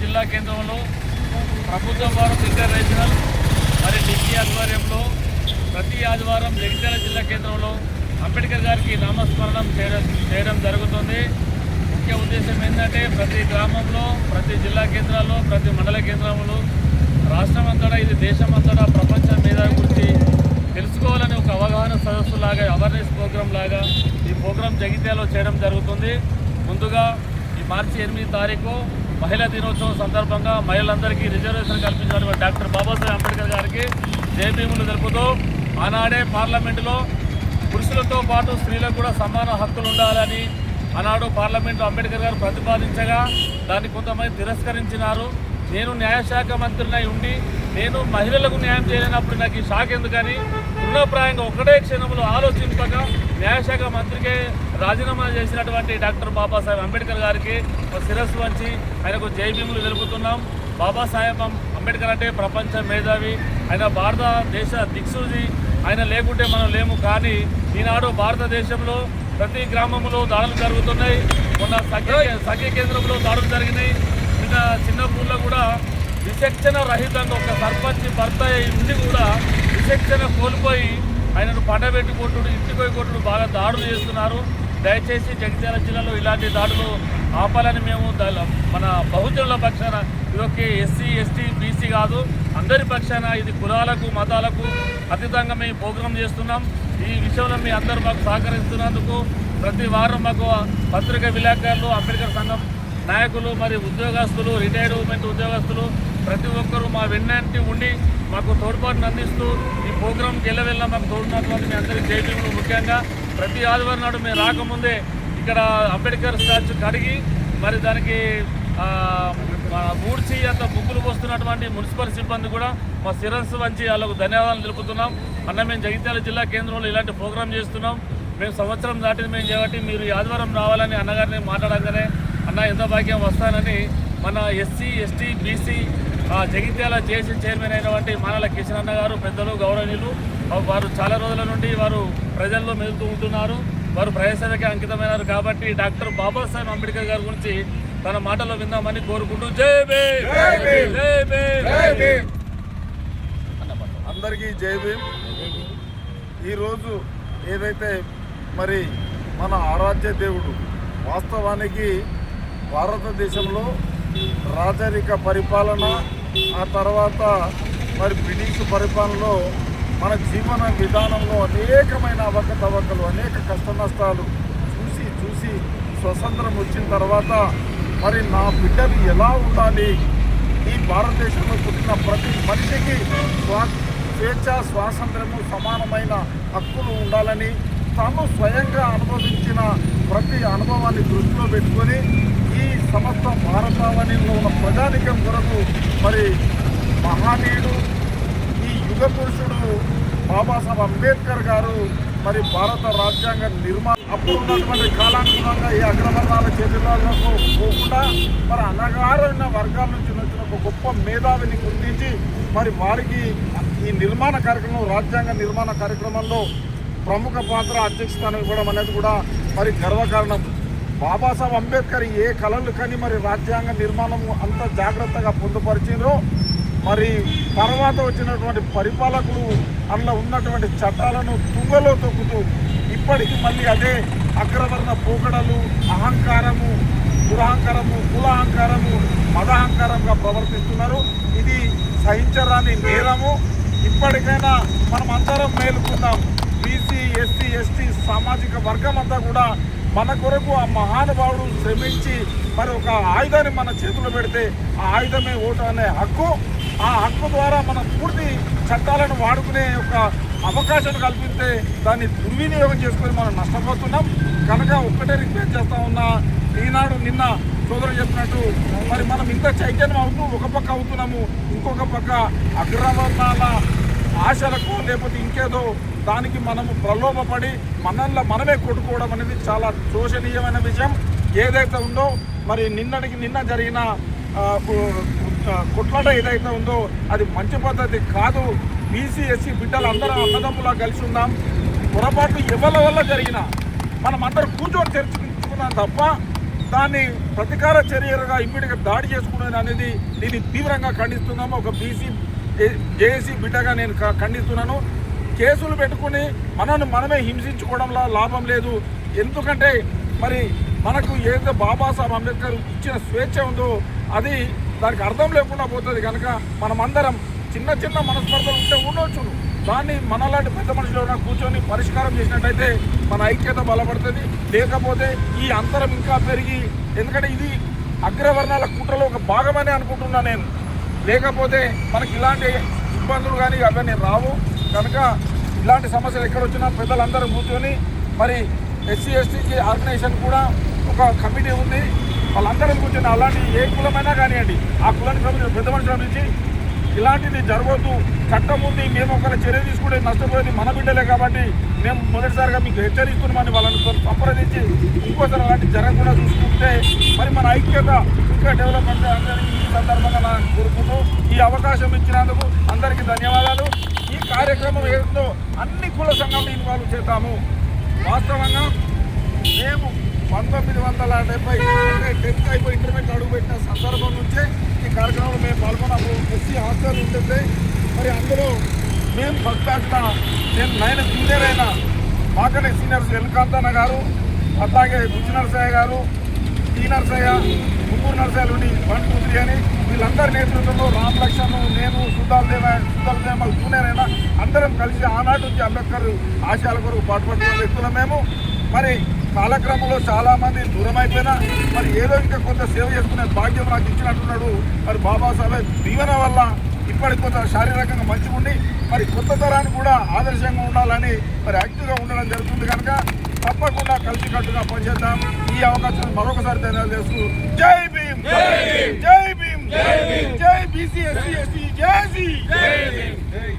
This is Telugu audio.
జిల్లా కేంద్రంలో ప్రభుత్వ భారత్ ఇంటర్నేషనల్ మరి డిగ్రీ ఆధ్వర్యంలో ప్రతి ఆదివారం జగిత్యాల జిల్లా కేంద్రంలో అంబేద్కర్ గారికి నామస్మరణం చేయడం జరుగుతుంది. ముఖ్య ఉద్దేశం ఏంటంటే ప్రతి గ్రామంలో, ప్రతి జిల్లా కేంద్రాల్లో, ప్రతి మండల కేంద్రంలో రాష్ట్రమంతటా, ఇది దేశమంతటా ప్రపంచం మీద గురించి తెలుసుకోవాలని ఒక అవగాహన సదస్సు లాగా, అవేర్నెస్ ప్రోగ్రాం లాగా ఈ ప్రోగ్రాం జగిత్యాలలో చేయడం జరుగుతుంది. ముందుగా ఈ మార్చి 8 తారీఖు మహిళా దినోత్సవం సందర్భంగా మహిళలందరికీ రిజర్వేషన్ కల్పించినటువంటి డాక్టర్ బాబాసాహెబ్ అంబేద్కర్ గారికి జయభీములు తెలుపుతూ, ఆనాడే పార్లమెంటులో పురుషులతో పాటు స్త్రీలకు కూడా సమాన హక్కులు ఉండాలని ఆనాడు పార్లమెంట్లో అంబేద్కర్ గారు ప్రతిపాదించగా దాన్ని కొంతమంది తిరస్కరించినారు. నేను న్యాయశాఖ మంత్రినై ఉండి నేను మహిళలకు న్యాయం చేయలేనప్పుడు నాకు ఈ శాఖ ఎందుకని తృణప్రాయంగా ఒకటే క్షణంలో ఆలోచింపక న్యాయశాఖ మంత్రికే రాజీనామా చేసినటువంటి డాక్టర్ బాబాసాహెబ్ అంబేద్కర్ గారికి శిరస్సు వంచి ఆయనకు జయభీములు తెలుపుతున్నాం. బాబాసాహెబ్ అంబేద్కర్ అంటే ప్రపంచ మేధావి, ఆయన భారతదేశ దిక్సూచి. ఆయన లేకుంటే మనం లేము. కానీ ఈనాడు భారతదేశంలో ప్రతి గ్రామంలో దాడులు జరుగుతున్నాయి. మొన్న సఖీ కేంద్రంలో దాడులు జరిగినాయి. చిన్న ఊళ్ళో కూడా విచక్షణ రహితంగా ఒక సర్పంచ్ భర్త ఉండి కూడా విచక్షణ కోల్పోయి ఆయనను పండబెట్టి కొట్టుడు, ఇంటికి పోయి కొట్టుడు బాగా దాడులు చేస్తున్నారు. దయచేసి జగిత్యాల జిల్లాలో ఇలాంటి దాడులు ఆపాలని మేము మన బహుజనుల పక్షాన, ఇదొక ఎస్సీ, ఎస్టీ, బీసీ కాదు, అందరి పక్షాన, ఇది కులాలకు మతాలకు అతీతంగా మేము ప్రోగ్రాం చేస్తున్నాం. ఈ విషయంలో మీ అందరూ మాకు సహకరిస్తున్నందుకు ప్రతి వారం మాకు పత్రికా విలేకరులు, అంబేద్కర్ సంఘం నాయకులు, మరి ఉద్యోగస్తులు, రిటైర్డ్ ఉమెన్ ఉద్యోగస్తులు ప్రతి ఒక్కరూ మా వెన్నంటి ఉండి మాకు తోడ్పాటును అందిస్తూ ఈ ప్రోగ్రాంకి వెళ్ళవెళ్ళ మాకు తోడున్నటువంటి మీ అందరికీ జయభీములు. ముఖ్యంగా ప్రతి ఆదివారం నాడు మేము రాకముందే ఇక్కడ అంబేద్కర్ స్టాచ్యూ కడిగి మరి దానికి ఊడ్చి అంత ముగ్గులు పోస్తున్నటువంటి మున్సిపల్ సిబ్బంది కూడా మా శిరస్సు వంచి వాళ్ళకు ధన్యవాదాలు తెలుపుతున్నాం. మేము జగిత్యాల జిల్లా కేంద్రంలో ఇలాంటి ప్రోగ్రాం చేస్తున్నాం. మేము సంవత్సరం దాటింది మేము కాబట్టి మీరు ఈ ఆదివారం రావాలని అన్నగారిని మాట్లాడగానే అన్న ఎంత భాగ్యం వస్తానని మన ఎస్సీ, ఎస్టీ, బీసీ జగిత్యాల జేసీ చైర్మన్ అయినటువంటి మానల కిషన్ అన్న గారు, పెద్దలు, గౌరవనీయులు, వారు చాలా రోజుల నుండి వారు ప్రజల్లో మెదులుతూ ఉంటున్నారు. వారు ప్రజాసేవకి అంకితమైనారు. కాబట్టి డాక్టర్ బాబాసాహెబ్ అంబేద్కర్ గారి గురించి తన మాటలో విందామని కోరుకుంటూ జై భీమ్, జై భీమ్. అందరికీ జై భీమ్. ఈరోజు ఏదైతే మరి మన ఆరాధ్య దేవుడు, వాస్తవానికి భారతదేశంలో రాజరిక పరిపాలన, ఆ తర్వాత మరి బ్రిటిష్ పరిపాలనలో మన జీవన విధానంలో అనేకమైన అవకతవకలు, అనేక కష్ట నష్టాలు చూసి స్వతంత్రం వచ్చిన తర్వాత మరి నా బిడ్డలు ఎలా ఉండాలి, ఈ భారతదేశంలో పుట్టిన ప్రతి మనిషికి స్వేచ్ఛ, స్వాతంత్రము, సమానమైన హక్కులు ఉండాలని తాను స్వయంగా అనుభవించిన ప్రతి అనుభవాన్ని దృష్టిలో పెట్టుకొని ఈ సమస్త భారతావనిలో ఉన్న ప్రజానికం కొరకు మరి మహానీయుడు, ఈ యుగ పురుషుడు బాబాసాహెబ్ అంబేద్కర్ గారు మరి భారత రాజ్యాంగ అప్పుడు ఉన్నటువంటి కాలానుగుణంగా ఈ అగ్రవర్ణాల చేతులకు పోకుండా మరి అనగారైన వర్గాల నుంచి వచ్చిన ఒక గొప్ప మేధావిని గుర్తించి మరి వారికి ఈ నిర్మాణ కార్యక్రమం, రాజ్యాంగ నిర్మాణ కార్యక్రమంలో ప్రముఖ పాత్ర, అధ్యక్షస్థానం ఇవ్వడం అనేది కూడా మరి గర్వకారణం. బాబాసాహెబ్ అంబేద్కర్ ఏ కళలు కానీ మరి రాజ్యాంగ నిర్మాణం అంత జాగ్రత్తగా పొందుపరిచారో మరి తర్వాత వచ్చినటువంటి పరిపాలకులు అందులో ఉన్నటువంటి చట్టాలను తుంగలో తొక్కుతూ ఇప్పటికీ మళ్ళీ అదే అగ్రవర్ణ పోకడలు, అహంకారము, దురహంకారము, కులహంకారము, మదహంకారంగా ప్రవర్తిస్తున్నారు. ఇది సహించరాని నేరము. ఇప్పటికైనా మనం అందరం మేలుకుందాం. బీసీ, ఎస్సీ, ఎస్టీ సామాజిక వర్గం అంతా కూడా మన కొరకు ఆ మహానుభావుడు శ్రమించి మరి ఒక ఆయుధాన్ని మన చేతిలో పెడితే ఆ ఆయుధమే ఓటు అనే హక్కు. ఆ హక్కు ద్వారా మనం పూర్తి చట్టాలను వాడుకునే ఒక అవకాశం కల్పిస్తే దాన్ని దుర్వినియోగం చేసుకొని మనం నష్టపోతున్నాం. కనుక ఒక్కటే రిక్వెస్ట్ చేస్తా ఉన్నా, ఈనాడు నిన్న సోదరుడు చెప్పినట్టు మరి మనం ఇంత చైతన్యం అవుతూ ఒక పక్క అవుతున్నాము, ఇంకొక పక్క అగ్రవర్ణాల ఆశలకు లేకపోతే ఇంకేదో దానికి మనము ప్రలోభపడి మనమే కొట్టుకోవడం అనేది చాలా శోచనీయమైన విషయం. ఏదైతే ఉందో మరి నిన్న జరిగిన కొట్లాట ఏదైతే ఉందో అది మంచి పద్ధతి కాదు. బీసీ, ఎస్సీ బిడ్డలు అందరం అన్నదమ్ములా కలిసి ఉన్నాం. పొరపాటు ఎవరి వల్ల జరిగినా మనం అందరూ కూర్చొని చర్చించుకున్నాం తప్ప దాన్ని ప్రతీకార చర్యలుగా ఇమ్మీడియట్గా దాడి చేసుకున్నది అనేది దీన్ని తీవ్రంగా ఖండిస్తున్నాము. ఒక బీసీ జేఏసీ బిడ్డగా నేను ఖండిస్తున్నాను. కేసులు పెట్టుకుని మనమే హింసించుకోవడంలో లాభం లేదు. ఎందుకంటే మరి మనకు ఏదో బాబాసాహెబ్ అంబేద్కర్ ఇచ్చిన స్వేచ్ఛ ఉందో అది దానికి అర్థం లేకుండా పోతుంది. కనుక మనమందరం చిన్న చిన్న మనస్పర్ధలు ఉంటే ఉండొచ్చు, దాన్ని మనలాంటి పెద్ద మనుషులు కూర్చొని పరిష్కారం చేసినట్టయితే మన ఐక్యత బలపడుతుంది. లేకపోతే ఈ అంతరం ఇంకా పెరిగి, ఎందుకంటే ఇది అగ్రవర్ణాల కుట్రలో ఒక భాగమని అనుకుంటున్నా నేను. లేకపోతే మనకి ఇలాంటి ఇబ్బందులు కానీ అవన్నీ రావు. కనుక ఇలాంటి సమస్యలు ఎక్కడ వచ్చినా పెద్దలందరూ కూర్చొని మరి ఎస్సీ ఎస్టీకి ఆర్గనైజేషన్ కూడా ఒక కమిటీ ఉంది, వాళ్ళందరం కూర్చొని అలాంటి ఏ కులమైనా కానివ్వండి ఆ కులానికి సంబంధించిన పెద్ద మనుషుల నుంచి ఇలాంటిది జరగవద్దు, చట్టం ఉంది, మేము ఒకవేళ చర్య తీసుకుంటే నష్టపోయేది మన బిడ్డలే కాబట్టి మేము మొదటిసారిగా మీకు హెచ్చరిస్తున్నామని వాళ్ళని సంప్రదించి ఇంకోసారి అలాంటి జరగకుండా చూసుకుంటే మరి మన ఐక్యత ఇంకా డెవలప్మెంట్ అని ఈ సందర్భంగా నాకు కోరుకుంటూ ఈ అవకాశం ఇచ్చినందుకు అందరికీ ధన్యవాదాలు. ఈ కార్యక్రమం ఏదో అన్ని కుల సంఘాలు ఇన్వాల్వ్ చేద్దాము. వాస్తవంగా మేము 1970 అంటే 10th అయిపోయి ఇంటర్మీడియట్ అడుగుపెట్టిన సందర్భం నుంచే ఈ కార్యక్రమంలో మేము పాల్గొన్నప్పుడు ఎస్సీ హాస్టల్ ఉంటుంది. మరి అందులో మేము ఫస్ట్ బ్యాచ్లో నేను సీనియర్ అయినా మాకనే సీనియర్స్ ఎల్కాంతన్న గారు, అట్లాగే బుచ్చి నరసయ్య గారు, టీ నరసయ్య, ముగ్గురు నరసయ్యలు ఉండి 1, 2, 3 అని వీళ్ళందరి నేతృత్వంలో రామ్ లక్ష్మణ్, నేను సుధాల్ దేవ జూనియర్ అయినా అందరం కలిసి ఆనాటి నుంచి అంబేద్కర్ ఆశయాల కొరకు పాటుపడుతున్న వ్యక్తులు మేము. మరి కాలక్రమంలో చాలామంది దూరం అయిపోయినా మరి ఏదో ఇంకా కొంత సేవ చేసుకునే భాగ్యం నాకు ఇచ్చినట్టున్నాడు. మరి బాబాసాహెబ్ దీవెన వల్ల ఇప్పటికి కొంత శారీరకంగా మంచిగా ఉండి మరి కొత్త తరానికి కూడా ఆదర్శంగా ఉండాలని మరి యాక్టివ్గా ఉండడం జరుగుతుంది. కనుక తప్పకుండా కలిసికట్టుగా పనిచేద్దాం. ఈ అవకాశం మరొకసారి ధన్యవాదాలు చేస్తూ జై భీమ్, జై భీమ్, జై బీసీ, ఎస్సీ, ఎస్టీ, జై.